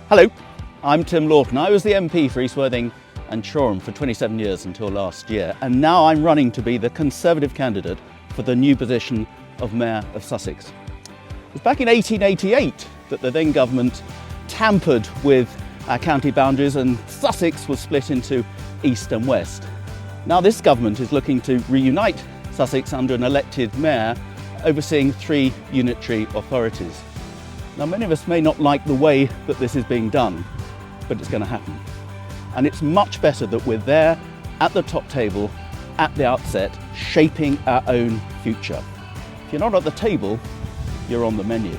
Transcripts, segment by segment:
Hello, I'm Tim Loughton. I was the MP for East Worthing and Shoreham for 27 years until last year, and now I'm running to be the Conservative candidate for the new position of Mayor of Sussex. It was back in 1888 that the then government tampered with our county boundaries and Sussex was split into East and West. Now this government is looking to reunite Sussex under an elected mayor overseeing 3 unitary authorities. Now many of us may not like the way that this is being done, but it's going to happen. And it's much better that we're there at the top table at the outset, shaping our own future. If you're not at the table, you're on the menu.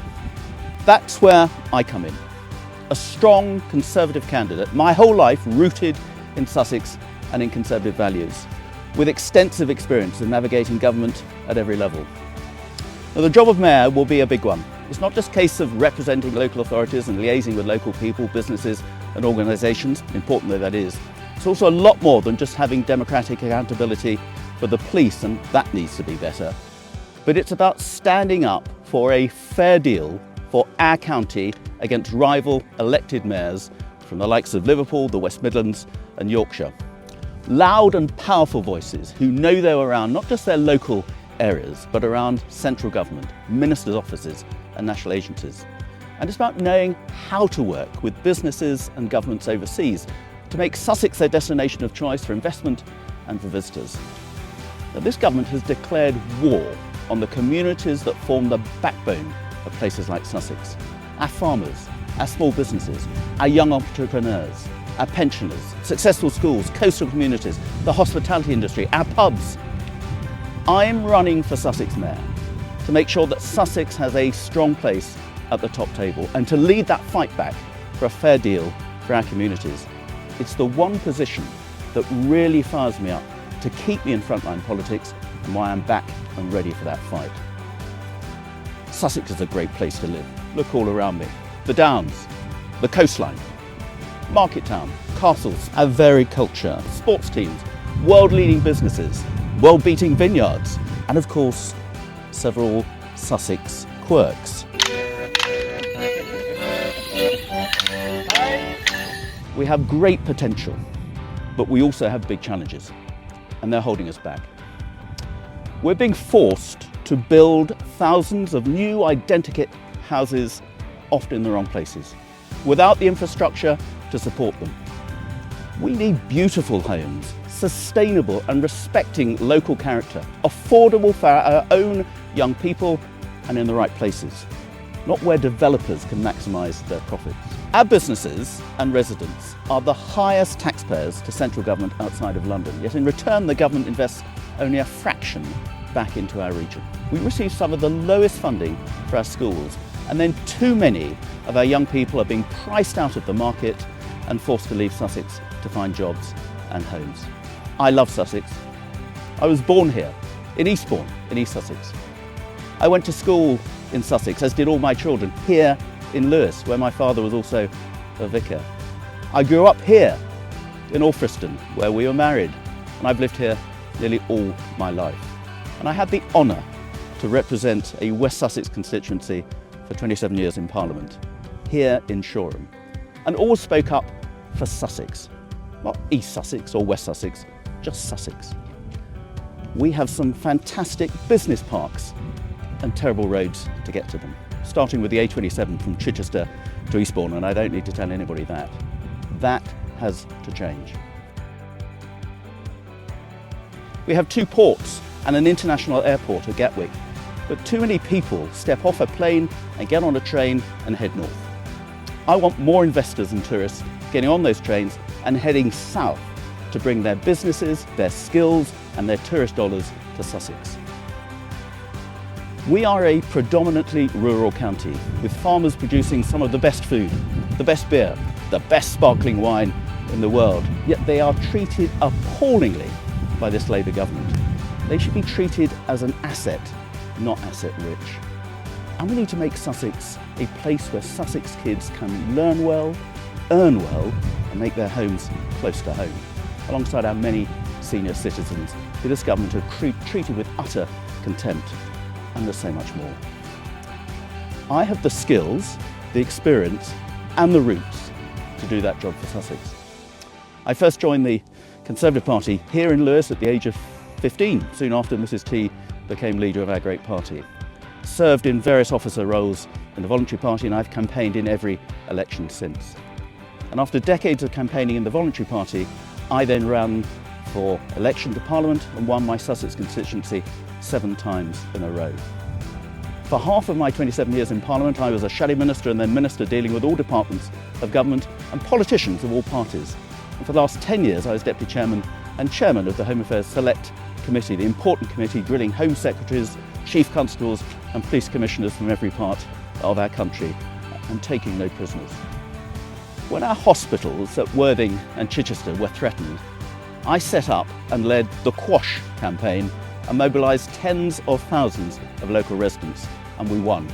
That's where I come in. A strong Conservative candidate, my whole life rooted in Sussex and in Conservative values, with extensive experience in navigating government at every level. Now, the job of mayor will be a big one. It's not just a case of representing local authorities and liaising with local people, businesses and organisations, important though that is. It's also a lot more than just having democratic accountability for the police, and that needs to be better. But it's about standing up for a fair deal for our county against rival elected mayors from the likes of Liverpool, the West Midlands and Yorkshire. Loud and powerful voices who know they're around not just their local areas, but around central government, ministers' offices and national agencies. And it's about knowing how to work with businesses and governments overseas to make Sussex their destination of choice for investment and for visitors. Now, this government has declared war on the communities that form the backbone of places like Sussex. Our farmers, our small businesses, our young entrepreneurs, our pensioners, successful schools, coastal communities, the hospitality industry, our pubs. I'm running for Sussex Mayor to make sure that Sussex has a strong place at the top table and to lead that fight back for a fair deal for our communities. It's the one position that really fires me up to keep me in frontline politics and why I'm back and ready for that fight. Sussex is a great place to live. Look all around me. The Downs, the coastline, market town, castles, our varied culture, sports teams, world-leading businesses, world-beating vineyards, and of course, several Sussex quirks. We have great potential, but we also have big challenges, and they're holding us back. We're being forced to build thousands of new identikit houses, often in the wrong places, without the infrastructure to support them. We need beautiful homes, sustainable and respecting local character, affordable for our own young people and in the right places, not where developers can maximise their profits. Our businesses and residents are the highest taxpayers to central government outside of London, yet in return the government invests only a fraction back into our region. We receive some of the lowest funding for our schools, and then too many of our young people are being priced out of the market and forced to leave Sussex to find jobs and homes. I love Sussex. I was born here, in Eastbourne, in East Sussex. I went to school in Sussex, as did all my children, here in Lewes, where my father was also a vicar. I grew up here in Alfriston, where we were married, and I've lived here nearly all my life. And I had the honour to represent a West Sussex constituency for 27 years in Parliament, here in Shoreham, and always spoke up for Sussex, not East Sussex or West Sussex, just Sussex. We have some fantastic business parks and terrible roads to get to them, starting with the A27 from Chichester to Eastbourne, and I don't need to tell anybody that. That has to change. We have 2 ports and an international airport at Gatwick, but too many people step off a plane and get on a train and head north. I want more investors and tourists getting on those trains and heading south to bring their businesses, their skills and their tourist dollars to Sussex. We are a predominantly rural county, with farmers producing some of the best food, the best beer, the best sparkling wine in the world, yet they are treated appallingly by this Labour government. They should be treated as an asset, not asset rich. And we need to make Sussex a place where Sussex kids can learn well, earn well, and make their homes close to home, alongside our many senior citizens who this government have treated with utter contempt. And there's so much more. I have the skills, the experience and the roots to do that job for Sussex. I first joined the Conservative Party here in Lewes at the age of 15, soon after Mrs T became leader of our great party. Served in various officer roles in the Voluntary Party, and I've campaigned in every election since. And after decades of campaigning in the Voluntary Party, I then ran for election to Parliament and won my Sussex constituency 7 times in a row. For half of my 27 years in Parliament, I was a shadow minister and then minister dealing with all departments of government and politicians of all parties. And for the last 10 years, I was deputy chairman and chairman of the Home Affairs Select Committee, the important committee grilling Home Secretaries, Chief Constables and Police Commissioners from every part of our country and taking no prisoners. When our hospitals at Worthing and Chichester were threatened, I set up and led the Quash campaign and mobilised tens of thousands of local residents, and we won.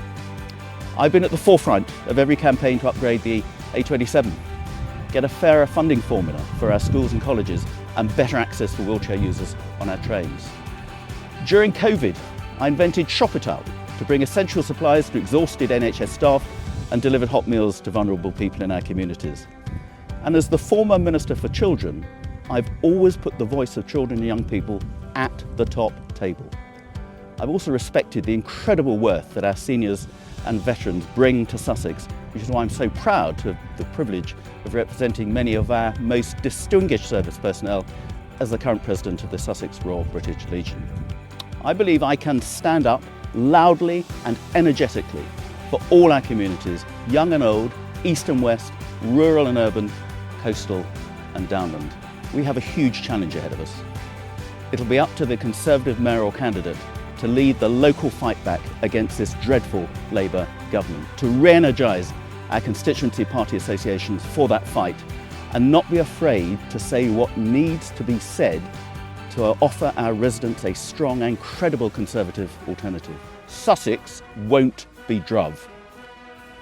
I've been at the forefront of every campaign to upgrade the A27, get a fairer funding formula for our schools and colleges, and better access for wheelchair users on our trains. During COVID, I invented Shop It Up to bring essential supplies to exhausted NHS staff and delivered hot meals to vulnerable people in our communities. And as the former Minister for Children, I've always put the voice of children and young people at the top table. I've also respected the incredible worth that our seniors and veterans bring to Sussex, which is why I'm so proud to have the privilege of representing many of our most distinguished service personnel as the current president of the Sussex Royal British Legion. I believe I can stand up loudly and energetically for all our communities, young and old, east and west, rural and urban, coastal and downland. We have a huge challenge ahead of us. It'll be up to the Conservative mayoral candidate to lead the local fight back against this dreadful Labour government, to re-energise our constituency party associations for that fight and not be afraid to say what needs to be said to offer our residents a strong and credible Conservative alternative. Sussex won't be druv.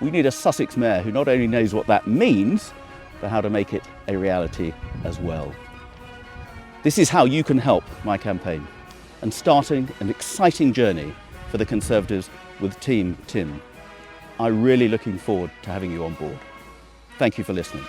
We need a Sussex mayor who not only knows what that means, but how to make it a reality as well. This is how you can help my campaign and starting an exciting journey for the Conservatives with Team Tim. I'm really looking forward to having you on board. Thank you for listening.